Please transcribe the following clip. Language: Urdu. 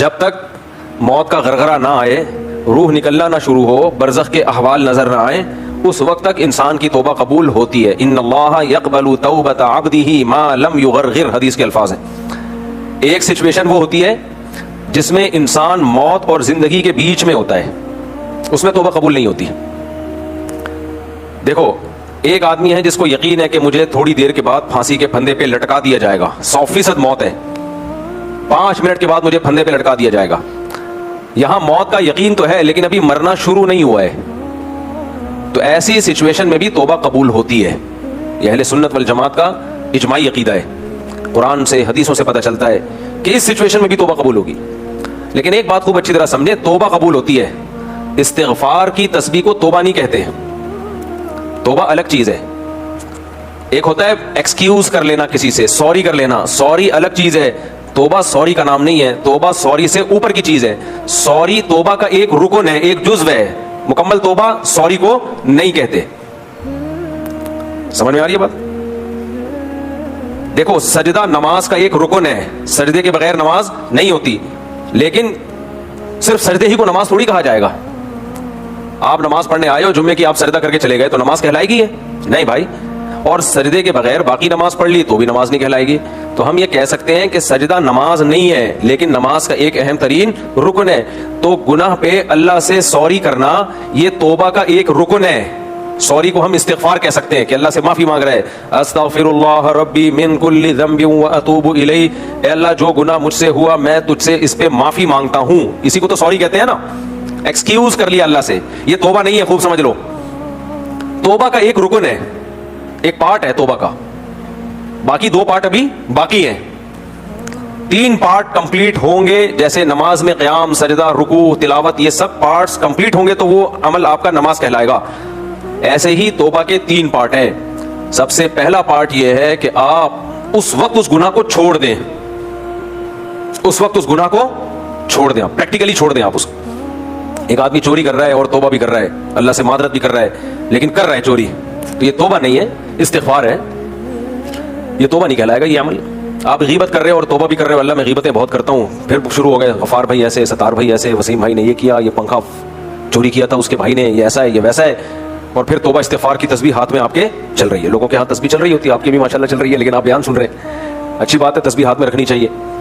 جب تک موت کا غرغرہ نہ آئے, روح نکلنا نہ شروع ہو, برزخ کے احوال نظر نہ آئیں, اس وقت تک انسان کی توبہ قبول ہوتی ہے. ان اللہ یقبل توبۃ عبدہ ما لم یغرغر, حدیث کے الفاظ ہیں. ایک سچویشن وہ ہوتی ہے جس میں انسان موت اور زندگی کے بیچ میں ہوتا ہے, اس میں توبہ قبول نہیں ہوتی. دیکھو, ایک آدمی ہے جس کو یقین ہے کہ مجھے تھوڑی دیر کے بعد پھانسی کے پھندے پہ لٹکا دیا جائے گا, 100% موت ہے, 5 منٹ کے بعد مجھے پھندے پہ لٹکا دیا جائے گا. یہاں موت کا یقین تو ہے لیکن ابھی مرنا شروع نہیں ہوا ہے, تو ایسی سچویشن میں بھی توبہ قبول ہوتی ہے. یہ اہل سنت والجماعت کا اجماعی عقیدہ ہے, قرآن سے حدیثوں سے پتہ چلتا ہے کہ اس سچویشن میں بھی توبہ قبول ہوگی. لیکن ایک بات خوب اچھی طرح سمجھے, توبہ قبول ہوتی ہے, استغفار کی تسبیح کو توبہ نہیں کہتے. توبہ الگ چیز ہے. ایک ہوتا ہے ایکسکیوز کر لینا کسی سے, سوری کر لینا, سوری الگ چیز ہے. توبہ سوری کا نام نہیں ہے, توبہ سوری سے اوپر کی چیز ہے. سوری توبہ کا ایک رکن ہے, ایک جزو ہے, مکمل توبہ سوری کو نہیں کہتے. سمجھ میں آ رہی ہے بات؟ دیکھو, سجدہ نماز کا ایک رکن ہے, سجدے کے بغیر نماز نہیں ہوتی, لیکن صرف سجدے ہی کو نماز تھوڑی کہا جائے گا. آپ نماز پڑھنے آئے ہو, جمعے کی آپ سجدہ کر کے چلے گئے تو نماز کہلائے گی؟ نہیں بھائی. اور سجدے کے بغیر باقی نماز پڑھ لی تو بھی نماز نہیں کہلائے گی. تو ہم یہ کہہ سکتے ہیں کہ سجدہ نماز نہیں ہے لیکن نماز کا ایک اہم ترین رکن ہے. تو گناہ پہ اللہ سے سوری کرنا یہ توبہ کا ایک رکن ہے. سوری کو ہم استغفار کہہ سکتے ہیں کہ اللہ سے معافی مانگ رہے, استغفر اللہ ربی من کل ذنب واتوب الیہ, اے اللہ جو گناہ مجھ سے ہوا میں تجھ سے اس پہ معافی مانگتا ہوں. اسی کو تو سوری کہتے ہیں نا, ایکسکیوز کر لیا اللہ سے. یہ توبہ نہیں ہے, خوب سمجھ لو. توبہ کا ایک رکن ہے, ایک پارٹ ہے توبہ کا, باقی 2 پارٹ ابھی باقی ہیں. 3 پارٹ کمپلیٹ ہوں گے, جیسے نماز میں قیام, سجدہ, رکوع, تلاوت, یہ سب پارٹس کمپلیٹ ہوں گے تو وہ عمل آپ کا نماز کہلائے گا. ایسے ہی توبہ کے 3 پارٹ ہیں. سب سے پہلا پارٹ یہ ہے کہ آپ اس وقت اس گناہ کو چھوڑ دیں, اس وقت اس گناہ کو چھوڑ دیں, پریکٹیکلی چھوڑ دیں آپ اس کو. ایک آدمی چوری کر رہا ہے اور توبہ بھی کر رہا ہے, اللہ سے معذرت بھی کر رہا ہے, لیکن کر رہا ہے چوری, تو یہ توبہ نہیں ہے, استغفار ہے. یہ توبہ نہیں کہلائے گا یہ عمل. آپ غیبت کر رہے ہو اور توبہ بھی کر رہے ہو, اللہ میں غیبتیں بہت کرتا ہوں, پھر شروع ہو گئے غفار بھائی ایسے, ستار بھائی ایسے, وسیم بھائی نے یہ کیا, یہ پنکھا چوری کیا تھا اس کے بھائی نے, یہ ایسا ہے, یہ ویسا ہے, اور پھر توبہ استغفار کی تسبیح ہاتھ میں آپ کے چل رہی ہے. لوگوں کے ہاتھ تسبیح چل رہی ہوتی ہے, آپ کی بھی ماشاءاللہ چل رہی ہے, لیکن آپ بیان سن رہے ہیں. اچھی بات ہے, تسبیح ہاتھ میں رکھنی چاہیے.